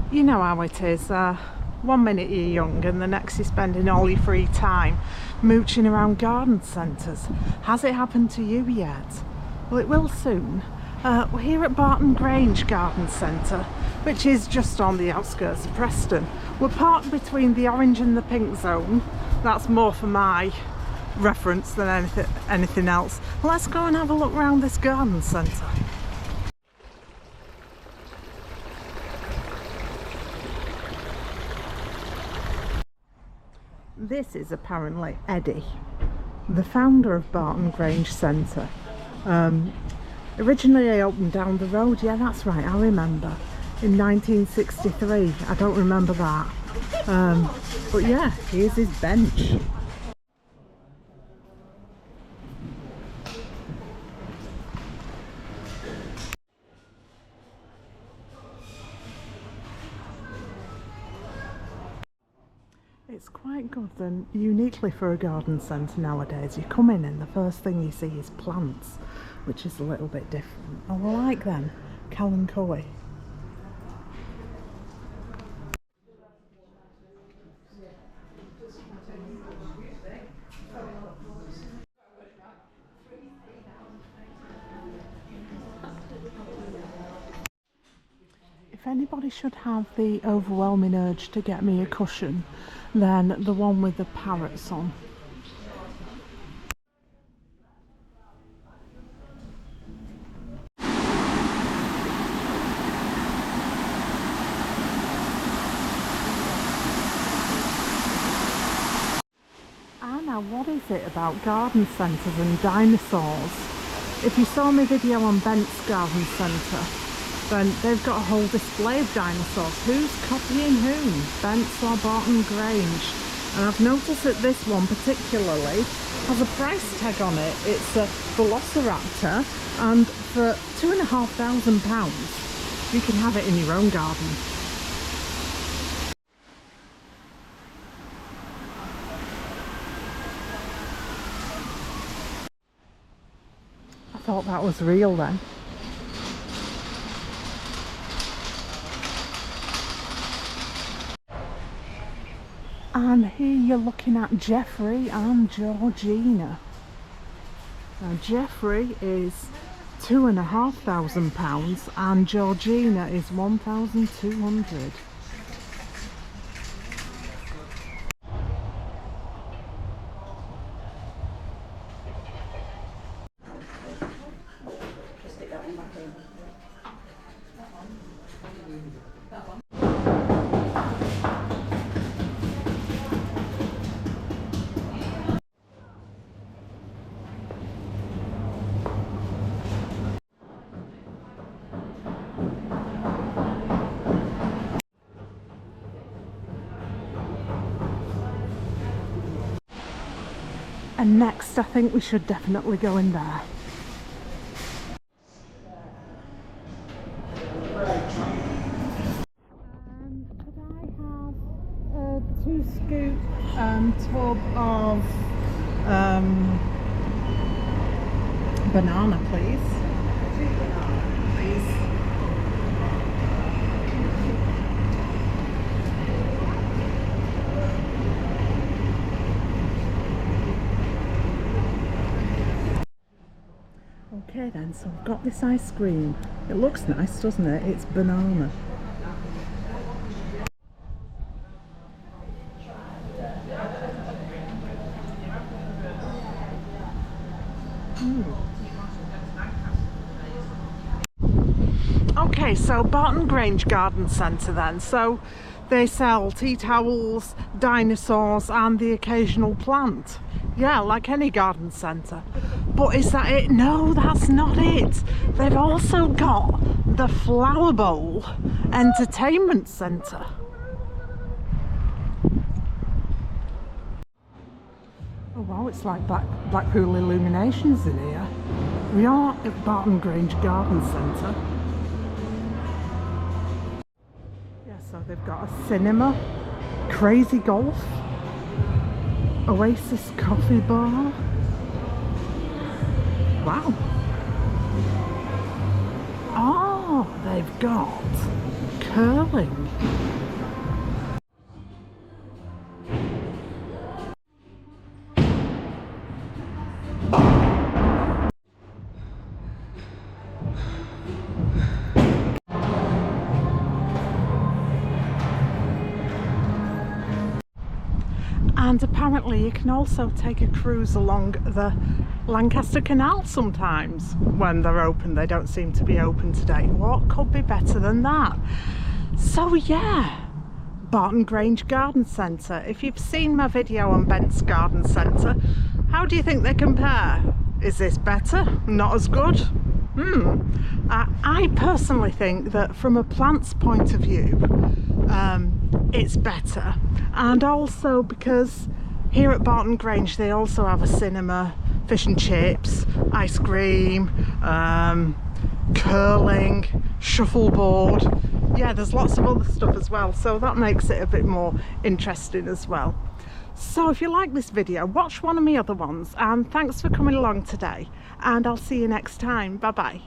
You know how it is. 1 minute you're young and the next you're spending all your free time mooching around garden centres. Has it happened to you yet? Well, it will soon. We're here at Barton Grange Garden Centre, which is just on the outskirts of Preston. We're parked between the orange and the pink zone. That's more for my reference than anything else. Let's go and have a look around this garden centre. This is apparently Eddie, the founder of Barton Grange Centre. Originally I opened down the road, yeah that's right, I remember, in 1963. I don't remember that, but yeah, here's his bench. It's quite good, and uniquely for a garden centre nowadays, you come in and the first thing you see is plants, which is a little bit different. Oh, I like them, Kalanchoe. If anybody should have the overwhelming urge to get me a cushion, then the one with the parrots on. Now, what is it about garden centres and dinosaurs? If you saw my video on Bent's Garden Centre, then they've got a whole display of dinosaurs. Who's copying whom? Bent's or Barton Grange? And I've noticed that this one particularly has a price tag on it. It's a Velociraptor, and for £2,500 you can have it in your own garden. I thought that was real then. And here you're looking at Jeffrey and Georgina. Now Jeffrey is £2,500 and Georgina is £1,200. And next I think we should definitely go in there. Could I have a 2-scoop tub of banana, please? 2 banana, please. Okay then, so I've got this ice cream. It looks nice, doesn't it? It's banana. Okay, so Barton Grange Garden Centre then. So they sell tea towels, dinosaurs and the occasional plant. Yeah, like any garden centre. But is that it? No, that's not it. They've also got the Flower Bowl Entertainment Centre. Oh wow, it's like Blackpool illuminations in here. We are at Barton Grange Garden Centre. Yeah, so they've got a cinema, crazy golf, Oasis coffee bar. Wow. Oh, they've got curling. And apparently you can also take a cruise along the Lancaster Canal sometimes when they're open. They don't seem to be open today. What could be better than that? So yeah, Barton Grange Garden Centre. If you've seen my video on Bent's Garden Centre, how do you think they compare? Is this better? Not as good? I personally think that from a plant's point of view, it's better. And also because here at Barton Grange they also have a cinema, fish and chips, ice cream, curling, shuffleboard. Yeah, there's lots of other stuff as well, so that makes it a bit more interesting as well. So if you like this video, watch one of my other ones, and thanks for coming along today, and I'll see you next time. Bye bye.